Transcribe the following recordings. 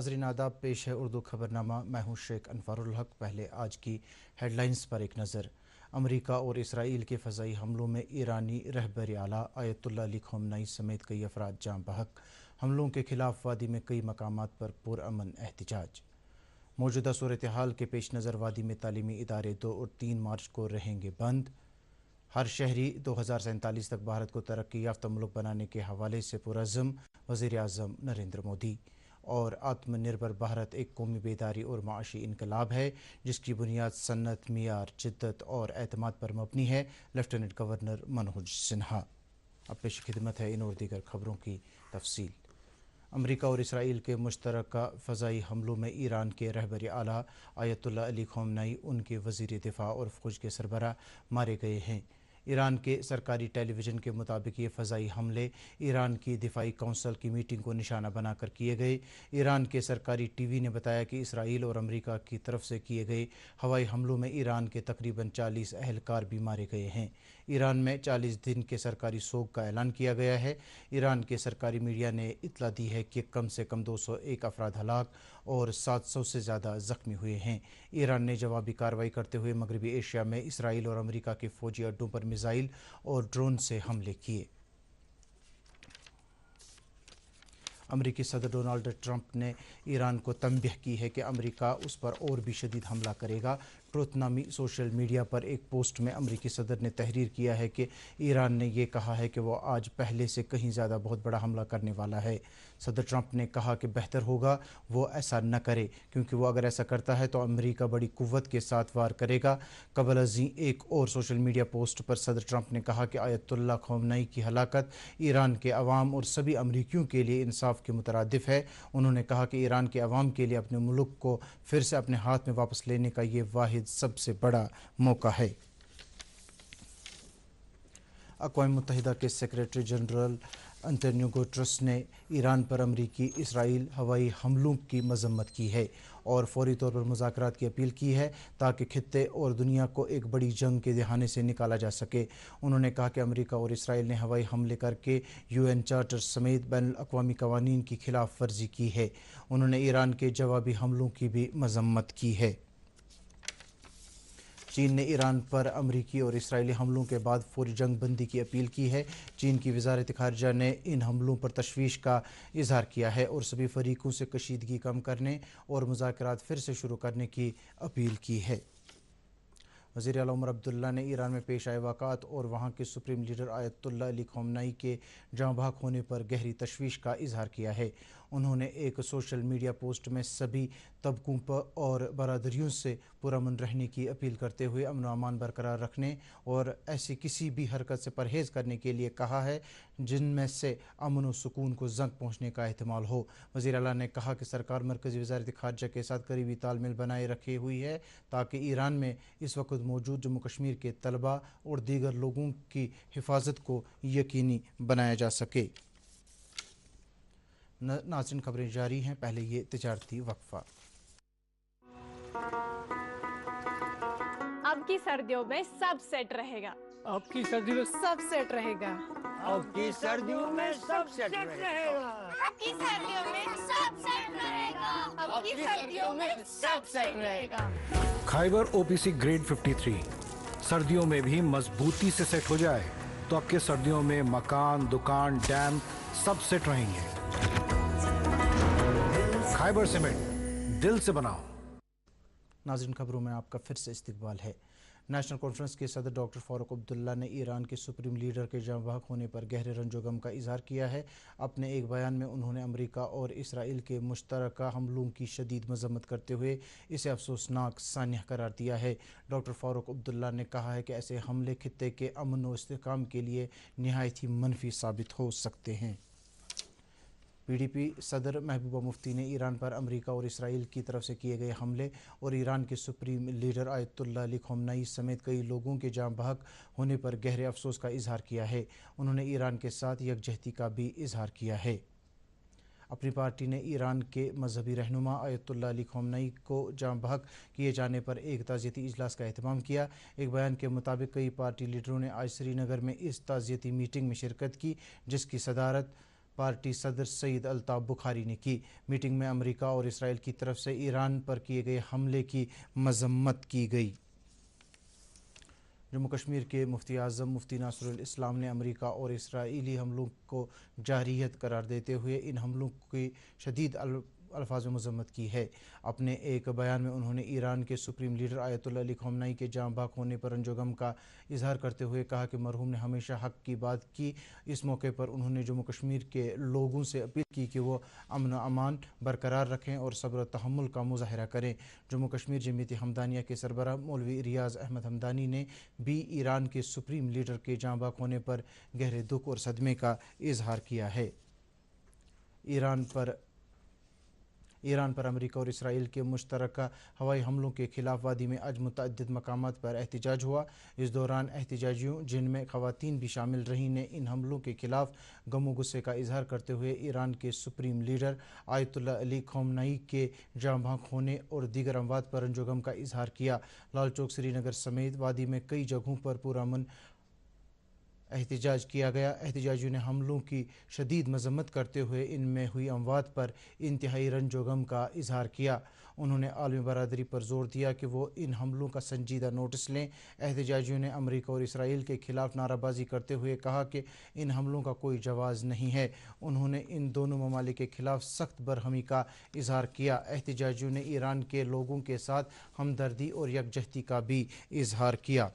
नाज़रीन आदाब, पेश है उर्दू खबरनामा। मैं हूँ शेख अनवारुल हक। पहले आज की हेडलाइंस पर एक नज़र। अमेरिका और इसराइल के फ़ज़ाई हमलों में ईरानी रहबर आला आयतुल्लाह अली ख़ामेनी समेत कई अफराद जाँ बहक। हमलों के खिलाफ वादी में कई मकामात पर पुरअमन एहतजाज। मौजूदा सूरत हाल के पेश नज़र वादी में तालीमी इदारे 2 और 3 मार्च को रहेंगे बंद। हर शहरी 2047 तक भारत को तरक्की याफ्ता मुल्क बनाने के हवाले से पुरअज़्म वज़ीर आज़म नरेंद्र मोदी। और आत्मनिर्भर भारत एक कौमी बेदारी और माशी इनकलाब है जिसकी बुनियाद सन्नत, मियार, जिद्दत और एतमाद पर मबनी है। Lieutenant governor Manoj Sinha. अब पेश खिदमत है इन और दीगर खबरों की तफसील। अमेरिका और इसराइल के मुश्तरका फ़ज़ाई हमलों में ईरान के रहबर आला आयतुल्लाह अली ख़ामेनी, उनके वज़ीर दिफ़ा और फ़ौज के सरबराह मारे गए हैं। ईरान के सरकारी टेलीविज़न के मुताबिक ये फ़ज़ाई हमले ईरान की दिफाई कौंसल की मीटिंग को निशाना बनाकर किए गए। ईरान के सरकारी टीवी ने बताया कि इसराइल और अमेरिका की तरफ से किए गए हवाई हमलों में ईरान के तकरीबन 40 अहलकार भी मारे गए हैं। ईरान में 40 दिन के सरकारी सोग का ऐलान किया गया है। ईरान के सरकारी मीडिया ने इत्तला दी है कि कम से कम 201 अफराद हलाक और 700 से ज़्यादा ज़ख्मी हुए हैं। ईरान ने जवाबी कार्रवाई करते हुए मगरबी एशिया में इसराइल और अमेरिका के फ़ौजी अड्डों पर मिसाइल और ड्रोन से हमले किए। अमेरिकी सदर डोनाल्ड ट्रंप ने ईरान को तंबीह की है कि अमेरिका उस पर और भी शदीद हमला करेगा। ट्रुथ नामी सोशल मीडिया पर एक पोस्ट में अमेरिकी सदर ने तहरीर किया है कि ईरान ने यह कहा है कि वो आज पहले से कहीं ज़्यादा बहुत बड़ा हमला करने वाला है। सदर ट्रंप ने कहा कि बेहतर होगा वो ऐसा न करे, क्योंकि वो अगर ऐसा करता है तो अमेरिका बड़ी कुव्वत के साथ वार करेगा। कबल अज़ीं एक और सोशल मीडिया पोस्ट पर सदर ट्रंप ने कहा कि आयतुल्लाह ख़ामेनी की हलाकत ईरान के अवाम और सभी अमरीकियों के लिए इंसाफ के मुतरादिफ है। उन्होंने कहा कि ईरान के अवाम के लिए अपने मुल्क को फिर से अपने हाथ में वापस लेने का ये वाहिद सबसे बड़ा मौका है। अक़वाम मुत्तहिदा के सेक्रेटरी जनरल अंटोनियो गुटेरेस ने ईरान पर अमरीकी इसराइल हवाई हमलों की मजम्मत की है और फौरी तौर पर मुज़ाकरात की अपील की है ताकि खित्ते और दुनिया को एक बड़ी जंग के दहाने से निकाला जा सके। उन्होंने कहा कि अमेरिका और इसराइल ने हवाई हमले करके UN चार्टर समेत बैनुल अक़वामी क़वानीन की खिलाफ वर्जी की है। उन्होंने ईरान के जवाबी हमलों की भी मजम्मत की है। चीन ने ईरान पर अमरीकी और इसराइली हमलों के बाद फौरी जंग बंदी की अपील की है। चीन की वज़ारत ख़ारिजा ने इन हमलों पर तशवीश का इजहार किया है और सभी फरीकों से कशीदगी कम करने और मुज़ाकरात फिर से शुरू करने की अपील की है। वज़ीर आला उमर अब्दुल्ला ने ईरान में पेश आए वाक़ात और वहाँ के supreme leader Ayatollah Ali Khamenei के जाँ बहक होने पर गहरी तशवीश का इजहार किया है। उन्होंने एक सोशल मीडिया पोस्ट में सभी तबकों पर और बरादरियों से पुरअमन रहने की अपील करते हुए अमन व अमान बरकरार रखने और ऐसी किसी भी हरकत से परहेज़ करने के लिए कहा है जिनमें से अमन व सुकून को ज़ंग पहुँचने का एहतमाल हो। वज़ीर आला ने कहा कि सरकार मरकज़ी वज़ारत ख़ारिजा के साथ करीबी तालमेल बनाए रखे हुई है ताकि ईरान में इस वक्त मौजूद जम्मू कश्मीर के तलबा और दीगर लोगों की हिफाजत को यकीनी बनाया जा सके। नाज़रीन, खबरें जारी हैं, पहले ये तिजारती वक्फा। अब की सर्दियों में सब सेट रहेगा। अब की सर्दियों में सब सेट रहेगा। अब की सर्दियों में सब सेट रहेगा। अब की सर्दियों में सब सेट रहेगा। अब की सर्दियों में सब सेट रहेगा। खाइबर OPC ग्रेड 53 सर्दियों में भी मजबूती से सेट हो जाए तो आपके सर्दियों में मकान, दुकान, डैम सब सेट रहेंगे। खाइबर सीमेंट, दिल से बनाओ। नाज़रीन, खबरों में आपका फिर से इस्तकबाल है। नेशनल कॉन्फ्रेंस के सदर डॉक्टर फारूक अब्दुल्ला ने ईरान के सुप्रीम लीडर के जाँ बहक होने पर गहरे रंजो गम का इजहार किया है। अपने एक बयान में उन्होंने अमेरिका और इसराइल के मुश्तरका हमलों की शदीद मजम्मत करते हुए इसे अफसोसनाक सान्य करार दिया है। डॉक्टर फारूक अब्दुल्ला ने कहा है कि ऐसे हमले खित्ते के अमन व इस्तेहकाम के लिए नहायत ही मनफी साबित हो सकते हैं। PDP सदर महबूबा मुफ्ती ने ईरान पर अमेरिका और इसराइल की तरफ से किए गए हमले और ईरान के supreme leader Ayatollah Ali Khamenei समेत कई लोगों के जाँ बहक होने पर गहरे अफसोस का इजहार किया है। उन्होंने ईरान के साथ यकजहती का भी इजहार किया है। अपनी पार्टी ने ईरान के मजहबी रहनुमा आयतुल्लाह अली ख़ामेनी को जाँ बहक किए जाने पर एक ताज़ियती इजलास का एहतमाम किया। एक बयान के मुताबिक कई पार्टी लीडरों ने आज श्रीनगर में इस ताज़ियती मीटिंग में शिरकत की जिसकी सदारत पार्टी सदर सईद अल्ताफ बुखारी ने की। मीटिंग में अमेरिका और इसराइल की तरफ से ईरान पर किए गए हमले की मजम्मत की गई। जम्मू कश्मीर के मुफ्ती आज़म मुफ्ती नासरुल इस्लाम ने अमेरिका और इसराइली हमलों को जारहियत करार देते हुए इन हमलों की शदीद अल्फाज में मजम्मत की है। अपने एक बयान में उन्होंने ईरान के supreme leader Ayatollah Ali Khamenei के जाँ बाक होने पर रंजो गम का इजहार करते हुए कहा कि मरहूम ने हमेशा हक़ की बात की। इस मौके पर उन्होंने जम्मू कश्मीर के लोगों से अपील की कि वो अमन अमान बरकरार रखें और सब्र तहम्मुल का मुजाहरा करें। जम्मू कश्मीर जमीयत हमदानिया के सरबराह मौलवी रियाज़ अहमद हमदानी ने भी ईरान के सुप्रीम लीडर के जाँ बाक होने पर गहरे दुख और सदमे का इजहार किया है। ईरान पर अमेरिका और इसराइल के मुश्तरका हवाई हमलों के खिलाफ वादी में आज मुतअद्दिद मकामात पर एहतजाज हुआ। इस दौरान एहतजाजियों, जिनमें ख़वातीन भी शामिल रहीं, ने इन हमलों के खिलाफ गम गुस्से का इजहार करते हुए ईरान के supreme leader Ayatollah Ali Khamenei के जाँ बाक होने और दीगर अमवात पर रंजो गम का इजहार किया। लाल चौक श्रीनगर समेत वादी में कई जगहों पर पुरअमन एहतजाज किया गया। एहतजाजियों ने हमलों की शदीद मजम्मत करते हुए इनमें हुई अमवात पर इंतहाई रंजो गम का इजहार किया। उन्होंने आलमी बरादरी पर जोर दिया कि वो इन हमलों का संजीदा नोटिस लें। एहतजाजियों ने अमेरिका और इसराइल के खिलाफ नाराबाजी करते हुए कहा कि इन हमलों का कोई जवाज़ नहीं है। उन्होंने इन दोनों ममालिक के खिलाफ सख्त बरहमी का इजहार किया। एहतजाजियों ने ईरान के लोगों के साथ हमदर्दी और यकजहती का भी इजहार किया।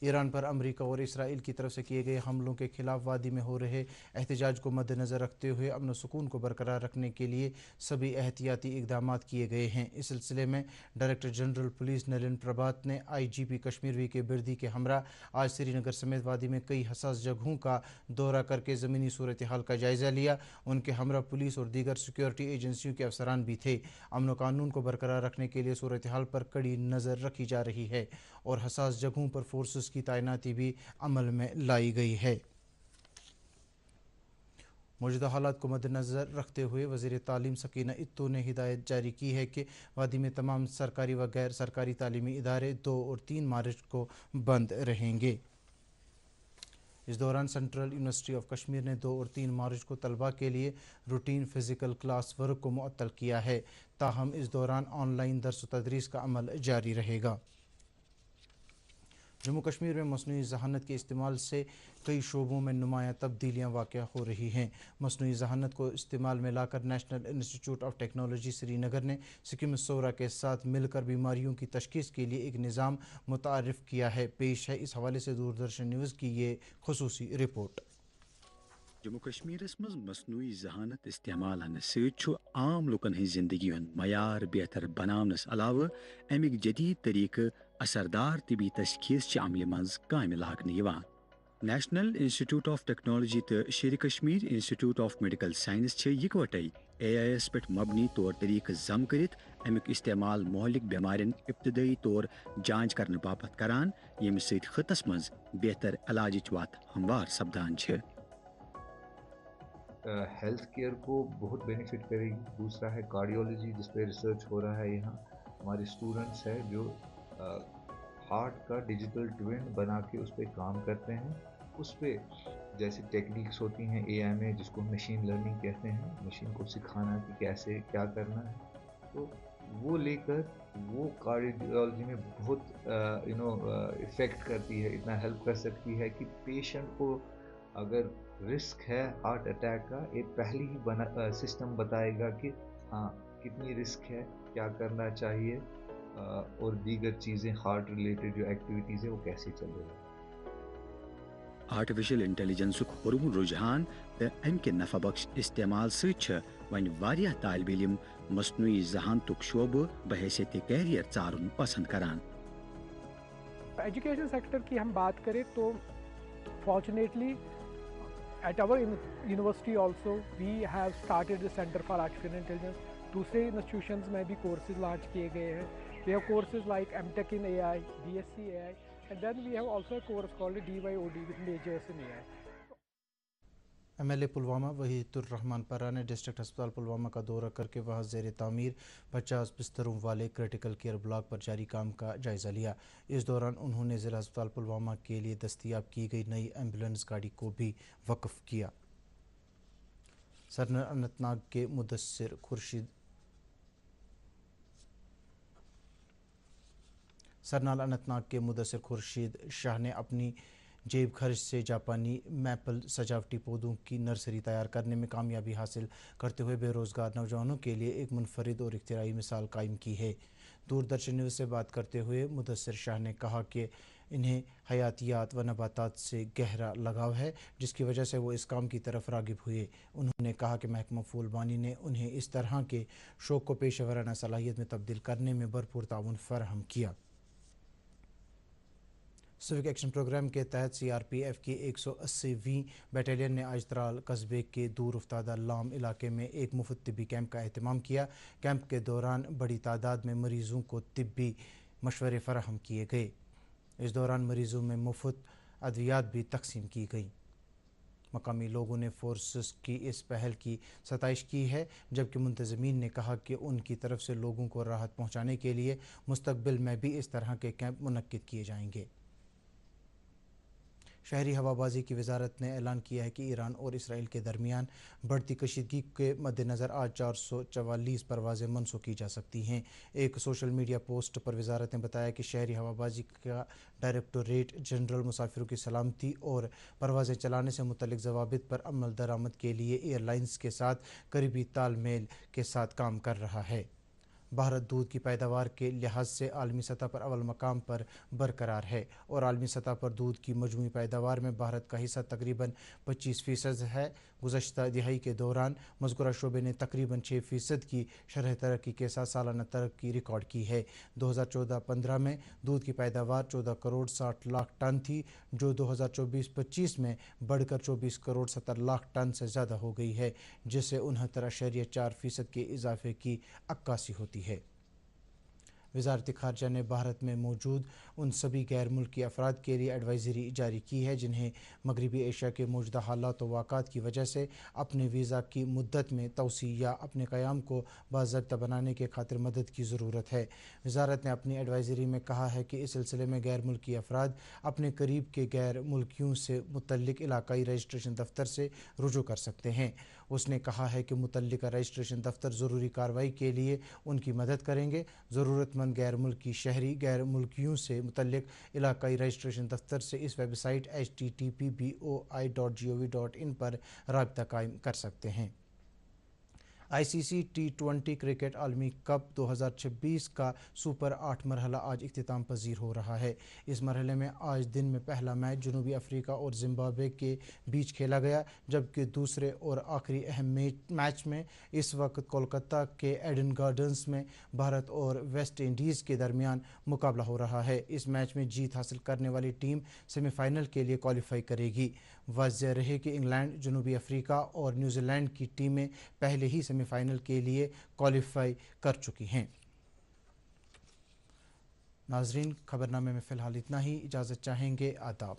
ईरान पर अमेरिका और इसराइल की तरफ से किए गए हमलों के खिलाफ वादी में हो रहे एहतजाज को मद्देनज़र रखते हुए अमन सुकून को बरकरार रखने के लिए सभी एहतियाती इक़दाम किए गए हैं। इस सिलसिले में डायरेक्टर जनरल पुलिस नलिन प्रभात ने IGP कश्मीर वी के बिरदी के हमरा आज श्रीनगर समेत वादी में कई हसास जगहों का दौरा करके ज़मीनी सूरत हाल का जायज़ा लिया। उनके हमरा पुलिस और दीगर सिक्योरिटी एजेंसियों के अफसरान भी थे। अमन व कानून को बरकरार रखने के लिए सूरत हाल पर कड़ी नज़र रखी जा रही है और हसास जगहों पर फोर्सेस की तैनाती भी अमल में लाई गई है। मौजूदा हालात को मद्देनज़र रखते हुए वज़ीर तालीम सकीना इत्तू ने हिदायत जारी की है कि वादी में तमाम सरकारी व गैर सरकारी तालीमी इदारे 2 और 3 मार्च को बंद रहेंगे। इस दौरान सेंट्रल यूनिवर्सिटी ऑफ कश्मीर ने 2 और 3 मार्च को तलबा के लिए रूटीन फ़िज़िकल क्लास वर्क को मुअत्तल किया है। ताहम इस दौरान ऑनलाइन दर्स व तदरीस का अमल जारी रहेगा। जम्मू कश्मीर में मसनूई ज़हानत के इस्तेमाल से कई शोबों में नुमायाँ तब्दीलियाँ वाक़या हो रही हैं। मसनूई ज़हानत को इस्तेमाल में लाकर national institute of technology Srinagar ने सिक्किम सोरा के साथ मिलकर बीमारियों की तशख़ीस के लिए एक निज़ाम मुतारिफ़ किया है। पेश है इस हवाले से दूरदर्शन न्यूज़ की ये खुसूसी रिपोर्ट। जम्मू कश्मीरस मज मसनूई जहानत इस्तेमाल सु आम लुकन हज जिंदगी हुंद मयार बेहतर बनावनस अलावा अमिक जदीद तरीक़ असरदार तिबी तशखीस अमल मज कायम लागन। नेशनल इंस्टीट्यूट ऑफ टेक्नोलॉजी तो Sher Kashmir institute of medical science इकवटे AIS पे मबनी तौर तरीक़ जम करित अमिक इस्तेमाल मोहलिक बेमारिन इब्तदाई तौर जांच करने बापत करान, यम सत खितस मज बेहतर इलाज वत हमवार सपदान। हेल्थ केयर को बहुत बेनिफिट करेगी। दूसरा है कार्डियोलॉजी, जिस पे रिसर्च हो रहा है। यहाँ हमारे स्टूडेंट्स हैं जो हार्ट का डिजिटल ट्विन बना के उस पर काम करते हैं। उस पर जैसे टेक्निक्स होती हैं AI में, जिसको मशीन लर्निंग कहते हैं, मशीन को सिखाना कि कैसे क्या करना है, तो वो लेकर वो कार्डियोलॉजी में बहुत इफ़ेक्ट करती है, इतना हेल्प कर सकती है कि पेशेंट को अगर रिस्क है हार्ट अटैक का, एक पहले ही सिस्टम बताएगा कि हाँ कितनी रिस्क है, क्या करना चाहिए, और दीगर चीज़ें हार्ट रिलेटेड जो एक्टिविटीज़ है वो कैसे चलेगा। आर्टिफिशियल इंटेलिजेंस हुरम रुझान तो अमि नफा बख्श इस्तेमाल वन वारिया तालिब इल्म मसनूई जहानतुक शोब बहैसियत कैरियर चारुन पसंद करान। एजुकेशन सेक्टर की हम बात करें तो fortunately at our university also we have started the Center for Artificial Intelligence. दूसरे इंस्टीट्यूशंस में भी कोर्सेज लॉन्च किए गए हैं। We have courses like MTech in AI, BSc AI, and then we have also a course called DYOD with majors in AI. MLA Pulwama Wahidur Rahman परा ने district अस्पताल पुलवामा का दौरा करके वहाँ ज़ेर तामीर 50 बिस्तरों वाले क्रिटिकल केयर ब्लॉक पर जारी काम का जायज़ा लिया। इस दौरान उन्होंने ज़िला अस्पताल पुलवामा के लिए दस्तयाब की गई नई एम्बुलेंस गाड़ी को भी वक्फ किया। सरनाल अनंतनाग के मुदस्सिर खुर्शीद शाह ने अपनी जेब खर्च से जापानी मैपल सजावटी पौधों की नर्सरी तैयार करने में कामयाबी हासिल करते हुए बेरोज़गार नौजवानों के लिए एक मुनफरिद और इख्तियारी मिसाल कायम की है। दूरदर्शन न्यूज़ से बात करते हुए मुदस्सिर शाह ने कहा कि इन्हें हयातियात व नबातात से गहरा लगाव है, जिसकी वजह से वो इस काम की तरफ रागिब हुए। उन्होंने कहा कि महकमा फूलबानी ने उन्हें इस तरह के शौक़ को पेशेवराना सलाहियत में तब्दील करने में भरपूर ताउन फराहम किया। सिविक एक्शन प्रोग्राम के तहत CRPF की 180वीं बटालियन ने आज त्राल कस्बे के दूर उफ्तादा लाम इलाके में एक मुफ्त तिब्बी कैंप का एहतमाम किया। कैंप के दौरान बड़ी तादाद में मरीज़ों को तिब्बी मशवरे फराहम किए गए। इस दौरान मरीज़ों में मुफ्त अद्वियात भी तकसीम की गई। मकामी लोगों ने फोर्सेस की इस पहल की सताइश की है, जबकि मुंतज़मीन ने कहा कि उनकी तरफ से लोगों को राहत पहुँचाने के लिए मुस्तकबिल में भी इस तरह के कैंप मुनक्किद किए जाएंगे। शहरी हवाबाजी की वजारत ने ऐलान किया है कि ईरान और इसराइल के दरमियान बढ़ती कशीदगी के मद्देनज़र आज 444 परवाज़ें मनसूख की जा सकती हैं। एक सोशल मीडिया पोस्ट पर वजारत ने बताया कि शहरी हवाबाजी का डायरेक्टोरेट जनरल मुसाफिरों की सलामती और परवाज़ें चलाने से मुतल्लिक़ ज़वाबित पर अमल दरामद के लिए एयरलाइंस के साथ करीबी तालमेल के साथ काम कर रहा है। भारत दूध की पैदावार के लिहाज से आलमी सतह पर अव्वल मकाम पर बरकरार है और आलमी सतह पर दूध की मजमूई पैदावार में भारत का हिस्सा तकरीबन 25% है। गुज़श्ता दिहाई के दौरान मज़कूरा शोबे ने तकरीबन 6% की शरह तरक्की के साथ सालाना तरक्की रिकॉर्ड की है। 2014-15 में दूध की पैदावार 14 करोड़ 60 लाख टन थी, जो 2024-25 में बढ़कर 24 करोड़ 70 लाख टन से ज़्यादा हो गई है, जिससे 69.4% के इजाफे की अक्कासी होती है। वज़ारत ख़ारजा ने भारत में मौजूद उन सभी गैर मुल्की अफराद के लिए एडवाइज़री जारी की है जिन्हें मगरबी एशिया के मौजूदा हालात व वाक़ात की वजह से अपने वीज़ा की मुद्दत में तोसी या अपने क़याम को बाज़ाब्ता बनाने के खातिर मदद की ज़रूरत है। वज़ारत ने अपनी एडवाइज़री में कहा है कि इस सिलसिले में गैर मुल्की अफराद अपने करीब के गैर मुल्कियों से मुतल्लिक़ इलाकाई रजिस्ट्रेशन दफ्तर से रुजू कर सकते हैं। उसने कहा है कि मुतल्लिका रजिस्ट्रेशन दफ्तर ज़रूरी कार्रवाई के लिए उनकी मदद करेंगे। ज़रूरतमंद गैर मुल्की शहरी गैर मुल्कियों से मुतल्लिक इलाकाई रजिस्ट्रेशन दफ्तर से इस वेबसाइट http://boi.gov.in पर राब्ता कायम कर सकते हैं। ICC T20 क्रिकेट आलमी कप 2026 का सुपर 8 मरहला आज इख्तिताम पजीर हो रहा है। इस मरहले में आज दिन में पहला मैच जनूबी अफ्रीका और जिम्बाब्वे के बीच खेला गया, जबकि दूसरे और आखिरी अहम मैच में इस वक्त कोलकाता के एडन गार्डन्स में भारत और वेस्ट इंडीज़ के दरमियान मुकाबला हो रहा है। इस मैच में जीत हासिल करने वाली टीम सेमीफाइनल के लिए क्वालिफाई करेगी। वाज़ेह रहे कि इंग्लैंड, जनूबी अफ्रीका और न्यूजीलैंड की टीमें पहले ही सेमीफाइनल के लिए क्वालिफाई कर चुकी हैं। नाजरीन, खबरनामे में फ़िलहाल इतना ही। इजाज़त चाहेंगे। आदाब।